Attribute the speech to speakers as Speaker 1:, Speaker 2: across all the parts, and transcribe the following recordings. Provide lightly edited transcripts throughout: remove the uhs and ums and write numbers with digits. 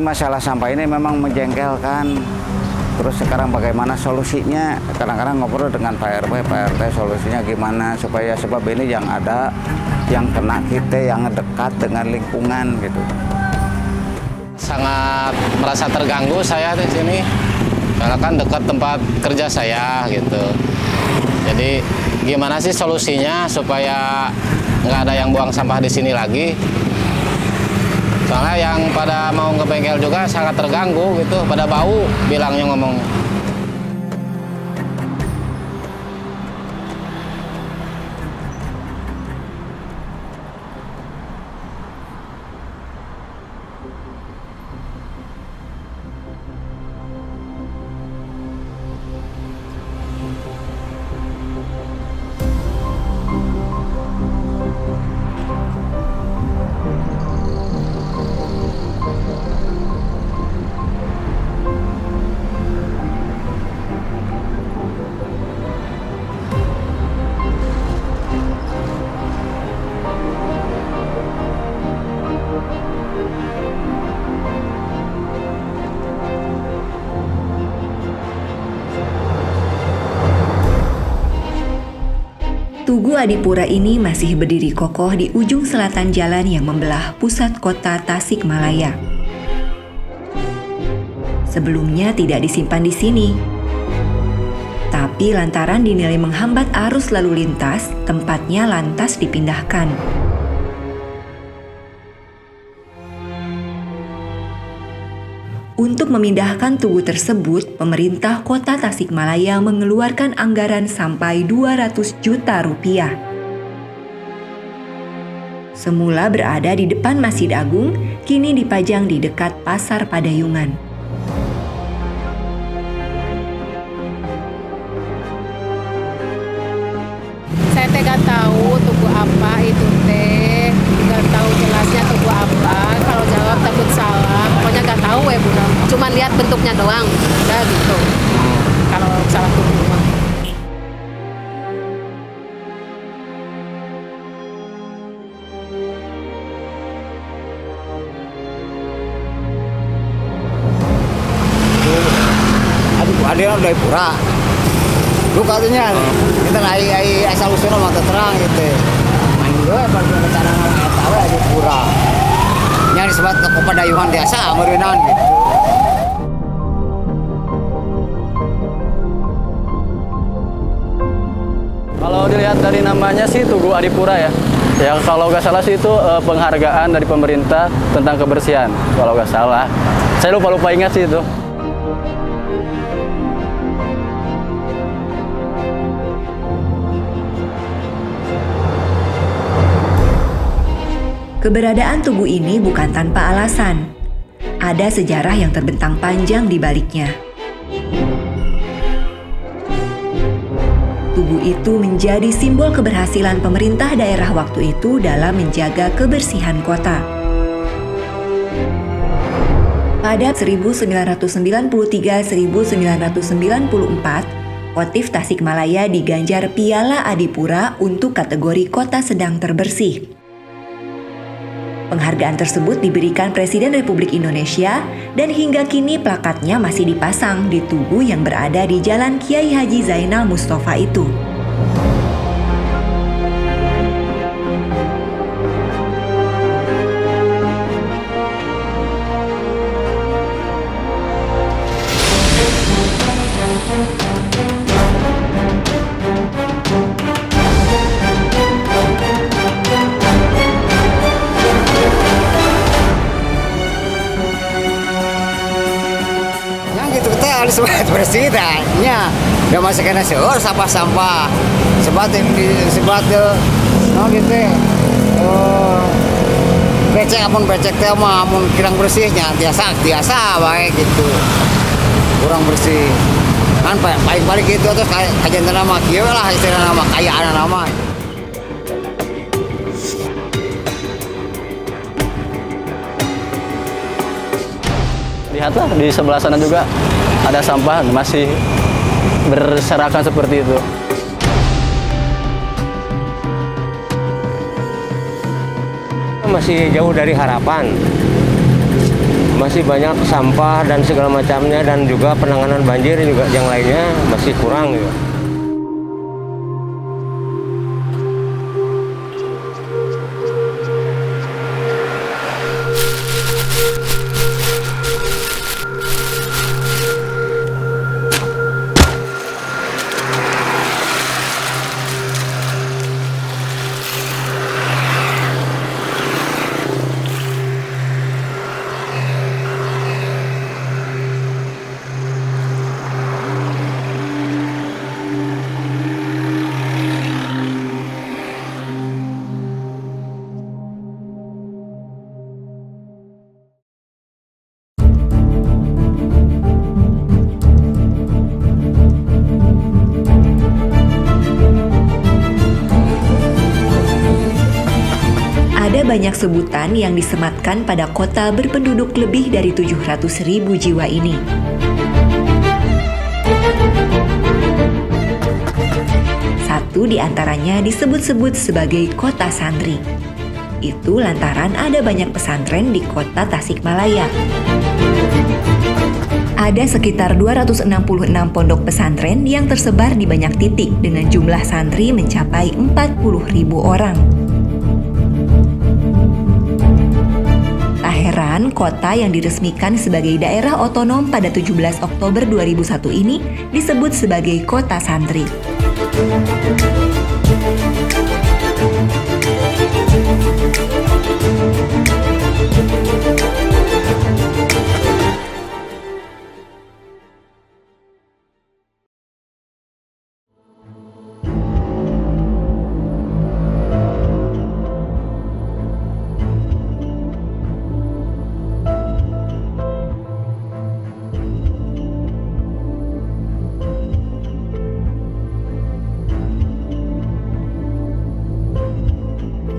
Speaker 1: masalah sampah ini memang menjengkelkan. Terus sekarang bagaimana solusinya? Kadang-kadang ngobrol dengan Pak RT solusinya gimana supaya sebab ini yang ada yang kena kita yang dekat dengan lingkungan gitu.
Speaker 2: Sangat merasa terganggu saya di sini karena kan dekat tempat kerja saya gitu. Jadi gimana sih solusinya supaya nggak ada yang buang sampah di sini lagi? Soalnya yang pada mau ke bengkel juga sangat terganggu gitu, pada bau bilangnya ngomong.
Speaker 3: Tugu Adipura ini masih berdiri kokoh di ujung selatan jalan yang membelah pusat kota Tasikmalaya. Sebelumnya tidak disimpan di sini, tapi lantaran dinilai menghambat arus lalu lintas, tempatnya lantas dipindahkan. Untuk memindahkan tugu tersebut, pemerintah kota Tasikmalaya mengeluarkan anggaran sampai 200 juta rupiah. Semula berada di depan Masjid Agung, kini dipajang di dekat Pasar Padayungan.
Speaker 4: Saya nggak tahu tugu apa itu teh, nggak tahu jelasnya tugu apa. Kalau jawab takut salah, pokoknya nggak tahu ya Bu. Cuman lihat bentuknya doang, udah gitu. Kalau salah tugu mah.
Speaker 1: Ada udah pura. Lu katanya kita naik asal usul mah terang gitu. Main gue pada cara tahu aja pura. Nya disebut ke Padayungan biasa meureunnan gitu.
Speaker 5: Kalau dilihat dari namanya sih Tugu Adipura ya. Ya kalau nggak salah sih itu penghargaan dari pemerintah tentang kebersihan. Kalau nggak salah. Saya lupa ingat sih itu.
Speaker 3: Keberadaan tugu ini bukan tanpa alasan. Ada sejarah yang terbentang panjang di baliknya. Tugu itu menjadi simbol keberhasilan pemerintah daerah waktu itu dalam menjaga kebersihan kota. Pada 1993-1994, Kotif Tasikmalaya diganjar Piala Adipura untuk kategori kota sedang terbersih. Penghargaan tersebut diberikan Presiden Republik Indonesia dan hingga kini plakatnya masih dipasang di tugu yang berada di Jalan Kiai Haji Zainal Mustafa itu.
Speaker 1: Sebat bersih nya udah masih kena seur sampah-sampah sebat no gitu becek teh mah amun kirang bersihnya biasa baik gitu kurang bersih kan paling gitu terus kajian nama kieu lah istilah nama kayaan nama.
Speaker 5: Lihatlah di sebelah sana juga ada sampah masih berserakan seperti itu.
Speaker 6: Masih jauh dari harapan. masih banyak sampah dan segala macamnya, dan juga penanganan banjir juga yang lainnya masih kurang gitu.
Speaker 3: Ada banyak sebutan yang disematkan pada kota berpenduduk lebih dari 700.000 jiwa ini. Satu di antaranya disebut-sebut sebagai kota santri. Itu lantaran ada banyak pesantren di kota Tasikmalaya. Ada sekitar 266 pondok pesantren yang tersebar di banyak titik dengan jumlah santri mencapai 40.000 orang. Tak heran, kota yang diresmikan sebagai daerah otonom pada 17 Oktober 2001 ini disebut sebagai kota santri.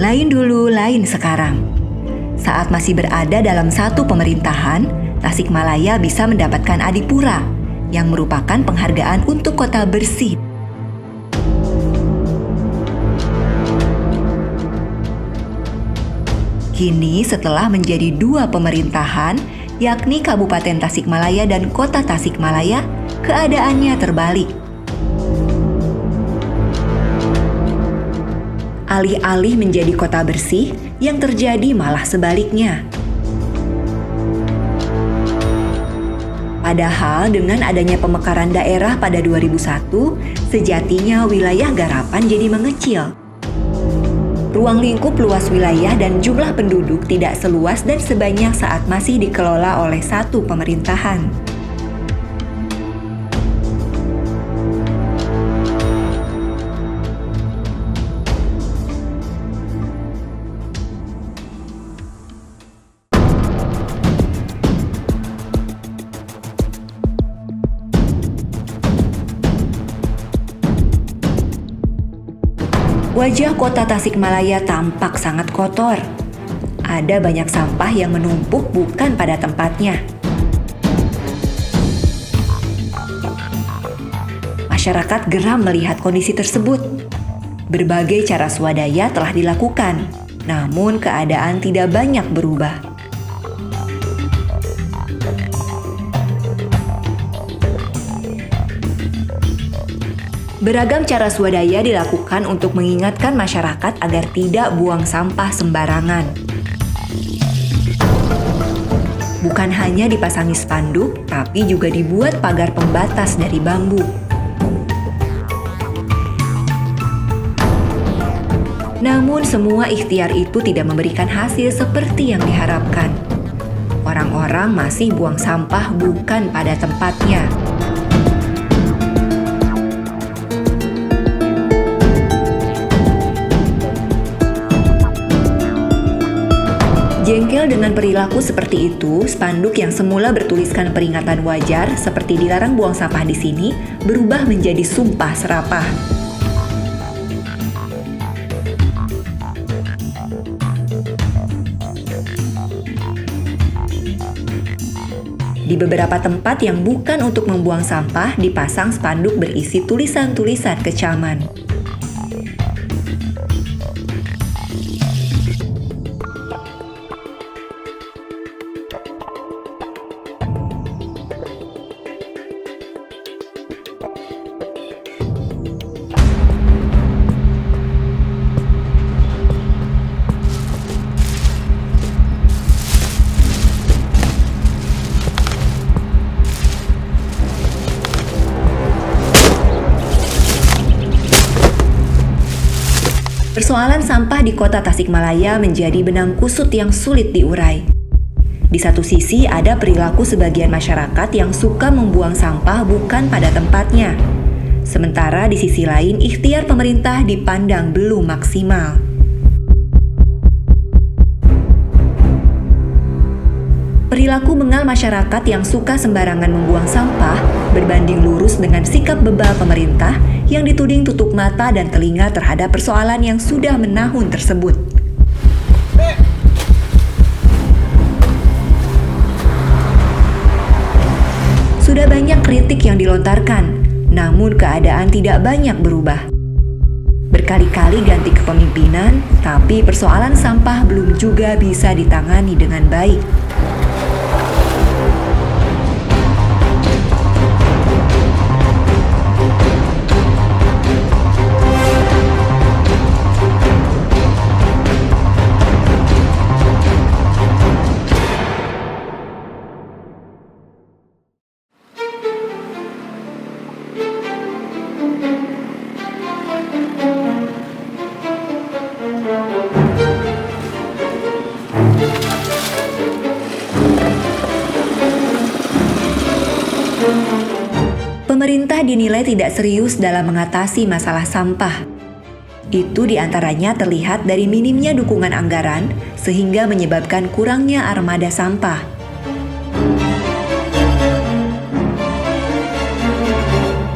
Speaker 3: Lain dulu, lain sekarang. Saat masih berada dalam satu pemerintahan, Tasikmalaya bisa mendapatkan Adipura, yang merupakan penghargaan untuk kota bersih. Kini setelah menjadi dua pemerintahan, yakni Kabupaten Tasikmalaya dan Kota Tasikmalaya, keadaannya terbalik. Alih-alih menjadi kota bersih, yang terjadi malah sebaliknya. Padahal dengan adanya pemekaran daerah pada 2001, sejatinya wilayah garapan jadi mengecil. Ruang lingkup luas wilayah dan jumlah penduduk tidak seluas dan sebanyak saat masih dikelola oleh satu pemerintahan. Wajah kota Tasikmalaya tampak sangat kotor. Ada banyak sampah yang menumpuk bukan pada tempatnya. Masyarakat geram melihat kondisi tersebut. Berbagai cara swadaya telah dilakukan, namun keadaan tidak banyak berubah. Beragam cara swadaya dilakukan untuk mengingatkan masyarakat agar tidak buang sampah sembarangan. Bukan hanya dipasangi spanduk, tapi juga dibuat pagar pembatas dari bambu. Namun semua ikhtiar itu tidak memberikan hasil seperti yang diharapkan. Orang-orang masih buang sampah bukan pada tempatnya. Jengkel dengan perilaku seperti itu, spanduk yang semula bertuliskan peringatan wajar seperti dilarang buang sampah di sini berubah menjadi sumpah serapah. Di beberapa tempat yang bukan untuk membuang sampah dipasang spanduk berisi tulisan-tulisan kecaman. Persoalan sampah di kota Tasikmalaya menjadi benang kusut yang sulit diurai. Di satu sisi ada perilaku sebagian masyarakat yang suka membuang sampah bukan pada tempatnya. Sementara di sisi lain ikhtiar pemerintah dipandang belum maksimal. Perilaku bengal masyarakat yang suka sembarangan membuang sampah berbanding lurus dengan sikap bebal pemerintah yang dituding tutup mata dan telinga terhadap persoalan yang sudah menahun tersebut. Sudah banyak kritik yang dilontarkan, namun keadaan tidak banyak berubah. Berkali-kali ganti kepemimpinan, tapi persoalan sampah belum juga bisa ditangani dengan baik. Pemerintah dinilai tidak serius dalam mengatasi masalah sampah. Itu diantaranya terlihat dari minimnya dukungan anggaran, sehingga menyebabkan kurangnya armada sampah.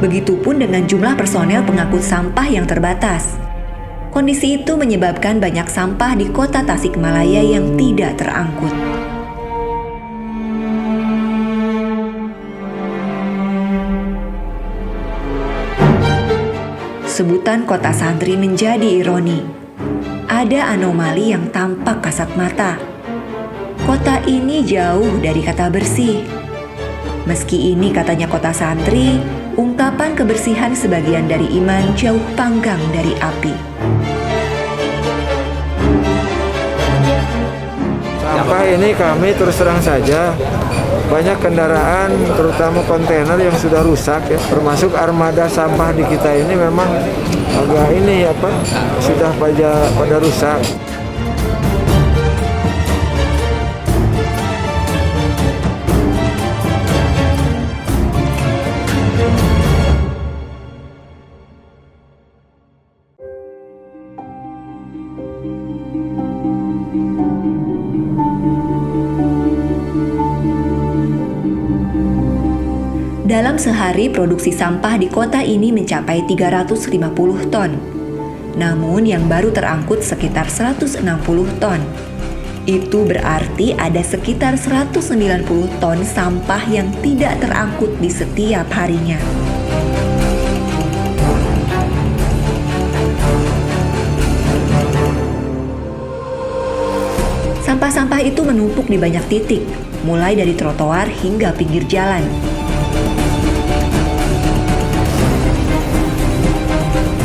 Speaker 3: Begitupun dengan jumlah personel pengangkut sampah yang terbatas. Kondisi itu menyebabkan banyak sampah di kota Tasikmalaya yang tidak terangkut. Sebutan kota santri menjadi ironi. Ada anomali yang tampak kasat mata. Kota ini jauh dari kata bersih. Meski ini katanya kota santri, ungkapan kebersihan sebagian dari iman jauh panggang dari api.
Speaker 7: Sampah ini kami terus terang saja banyak kendaraan terutama kontainer yang sudah rusak ya, termasuk armada sampah di kita ini memang agak sudah pada rusak.
Speaker 3: Dalam sehari, produksi sampah di kota ini mencapai 350 ton. Namun yang baru terangkut sekitar 160 ton. Itu berarti ada sekitar 190 ton sampah yang tidak terangkut di setiap harinya. Sampah-sampah itu menumpuk di banyak titik, mulai dari trotoar hingga pinggir jalan.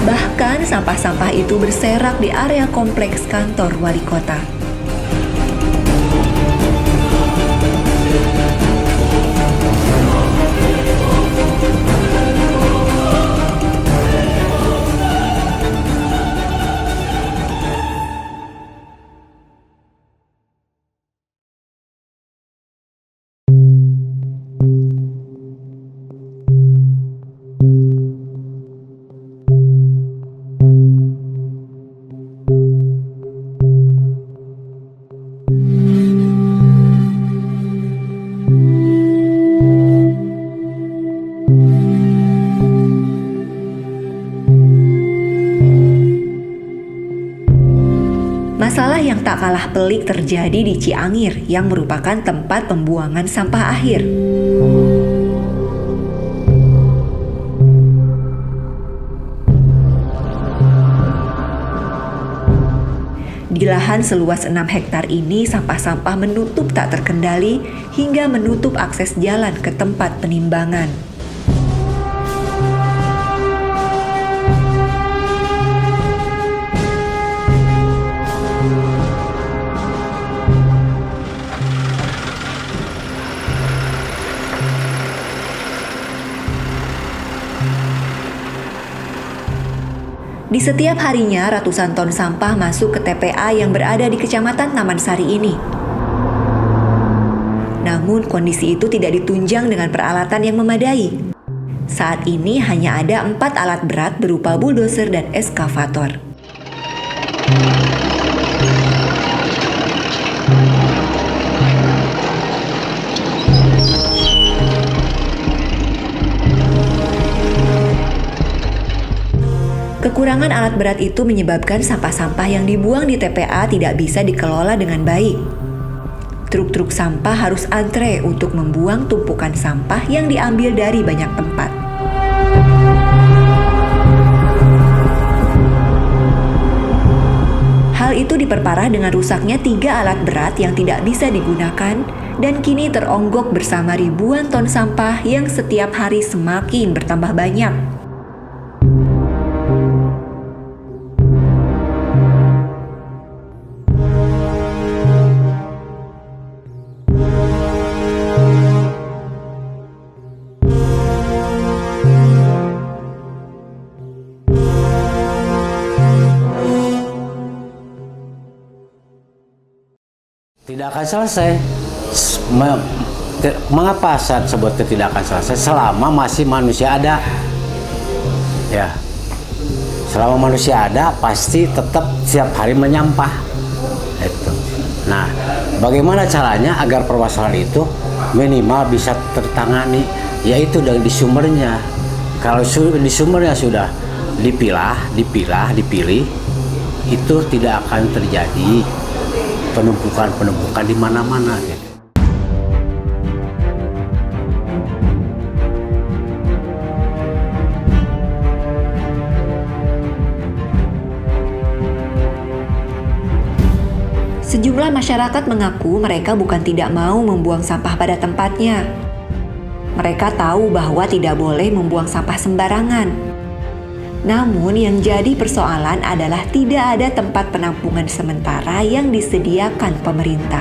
Speaker 3: Bahkan sampah-sampah itu berserak di area kompleks kantor wali kota. Masalah yang tak kalah pelik terjadi di Ciangir yang merupakan tempat pembuangan sampah akhir. Di lahan seluas 6 hektar ini, sampah-sampah menutup tak terkendali hingga menutup akses jalan ke tempat penimbangan. Di setiap harinya, ratusan ton sampah masuk ke TPA yang berada di Kecamatan Taman Sari ini. Namun, kondisi itu tidak ditunjang dengan peralatan yang memadai. Saat ini hanya ada 4 alat berat berupa bulldozer dan eskavator. Kekurangan alat berat itu menyebabkan sampah-sampah yang dibuang di TPA tidak bisa dikelola dengan baik. Truk-truk sampah harus antre untuk membuang tumpukan sampah yang diambil dari banyak tempat. Hal itu diperparah dengan rusaknya 3 alat berat yang tidak bisa digunakan dan kini teronggok bersama ribuan ton sampah yang setiap hari semakin bertambah banyak.
Speaker 8: Tidak akan selesai. Mengapa saya sebut tidak akan selesai? Selama masih manusia ada. Ya. Selama manusia ada, pasti tetap setiap hari menyampah. Itu. Nah, bagaimana caranya agar permasalahan itu minimal bisa tertangani? Yaitu di sumbernya. Kalau di sumbernya sudah dipilih, itu tidak akan terjadi penumpukan di mana-mana gitu.
Speaker 3: Sejumlah masyarakat mengaku mereka bukan tidak mau membuang sampah pada tempatnya. Mereka tahu bahwa tidak boleh membuang sampah sembarangan. Namun yang jadi persoalan adalah tidak ada tempat penampungan sementara yang disediakan pemerintah.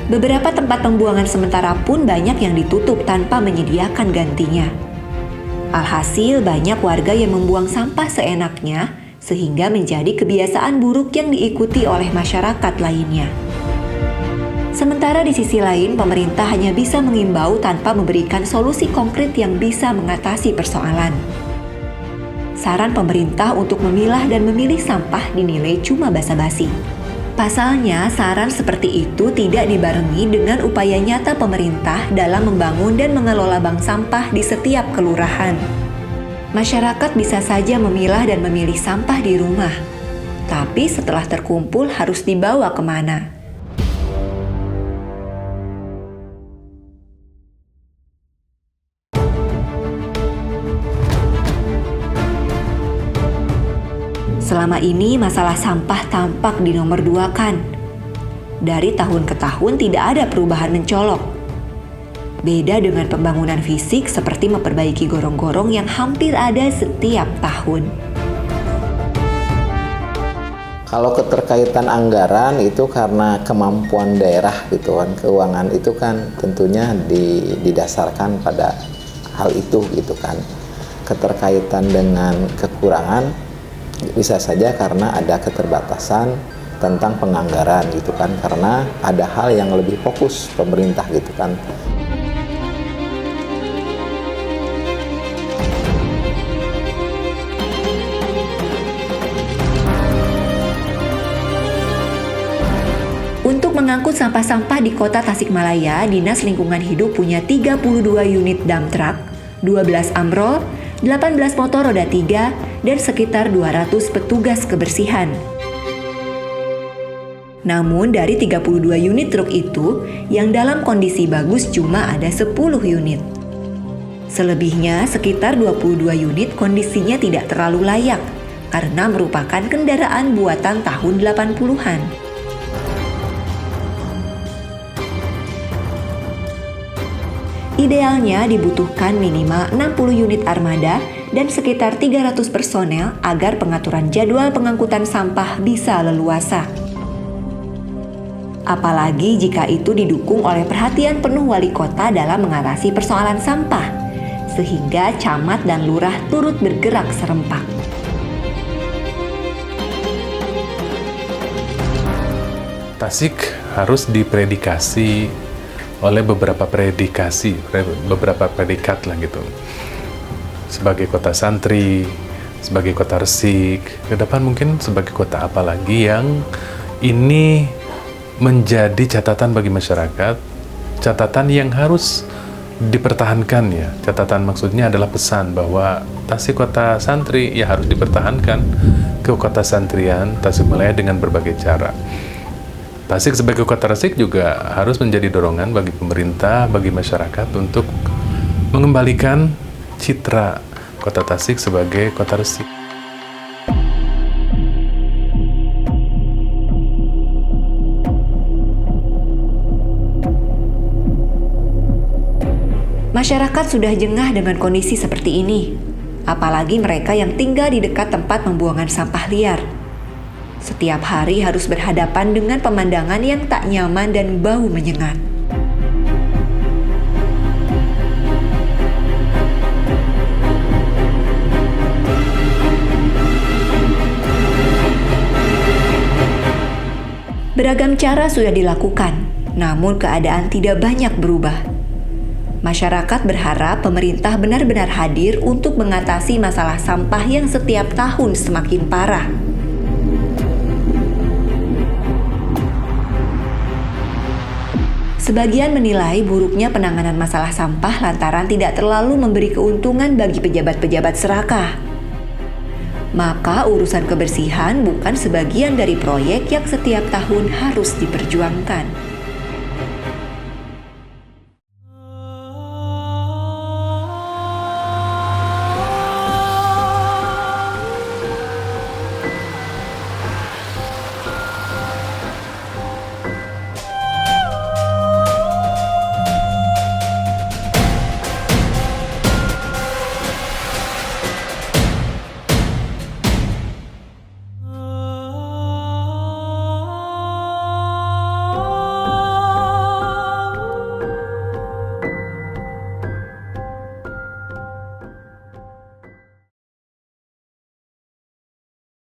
Speaker 3: Beberapa tempat pembuangan sementara pun banyak yang ditutup tanpa menyediakan gantinya. Alhasil banyak warga yang membuang sampah seenaknya sehingga menjadi kebiasaan buruk yang diikuti oleh masyarakat lainnya. Sementara di sisi lain, pemerintah hanya bisa mengimbau tanpa memberikan solusi konkret yang bisa mengatasi persoalan. Saran pemerintah untuk memilah dan memilih sampah dinilai cuma basa-basi. Pasalnya, saran seperti itu tidak dibarengi dengan upaya nyata pemerintah dalam membangun dan mengelola bank sampah di setiap kelurahan. Masyarakat bisa saja memilah dan memilih sampah di rumah, tapi setelah terkumpul harus dibawa kemana? Selama ini masalah sampah tampak dinomor 2-kan. Dari tahun ke tahun tidak ada perubahan mencolok. Beda dengan pembangunan fisik seperti memperbaiki gorong-gorong yang hampir ada setiap tahun.
Speaker 9: Kalau keterkaitan anggaran itu karena kemampuan daerah gitu kan, keuangan itu kan tentunya didasarkan pada hal itu gitu kan. Keterkaitan dengan kekurangan bisa saja karena ada keterbatasan tentang penganggaran gitu kan, karena ada hal yang lebih fokus pemerintah gitu kan.
Speaker 3: Untuk mengangkut sampah-sampah di kota Tasikmalaya, Dinas Lingkungan Hidup punya 32 unit dump truck, 12 amrol, 18 motor roda 3, dan sekitar 200 petugas kebersihan. Namun dari 32 unit truk itu, yang dalam kondisi bagus cuma ada 10 unit. Selebihnya sekitar 22 unit kondisinya tidak terlalu layak, karena merupakan kendaraan buatan tahun 80-an. Idealnya dibutuhkan minimal 60 unit armada dan sekitar 300 personel agar pengaturan jadwal pengangkutan sampah bisa leluasa. Apalagi jika itu didukung oleh perhatian penuh wali kota dalam mengatasi persoalan sampah, sehingga camat dan lurah turut bergerak serempak.
Speaker 10: Tasik harus dipredikasi oleh beberapa predikat lah gitu. Sebagai kota santri, sebagai kota resik, ke depan mungkin sebagai kota apa lagi yang ini menjadi catatan bagi masyarakat, catatan yang harus dipertahankan ya. Catatan maksudnya adalah pesan bahwa Tasik kota santri ya harus dipertahankan ke kota santrian Tasikmalaya dengan berbagai cara. Tasik sebagai kota resik juga harus menjadi dorongan bagi pemerintah, bagi masyarakat untuk mengembalikan citra kota Tasik sebagai kota resik.
Speaker 3: Masyarakat sudah jengah dengan kondisi seperti ini, apalagi mereka yang tinggal di dekat tempat pembuangan sampah liar. Setiap hari harus berhadapan dengan pemandangan yang tak nyaman dan bau menyengat. Beragam cara sudah dilakukan, namun keadaan tidak banyak berubah. Masyarakat berharap pemerintah benar-benar hadir untuk mengatasi masalah sampah yang setiap tahun semakin parah. Sebagian menilai buruknya penanganan masalah sampah lantaran tidak terlalu memberi keuntungan bagi pejabat-pejabat serakah. Maka urusan kebersihan bukan sebagian dari proyek yang setiap tahun harus diperjuangkan.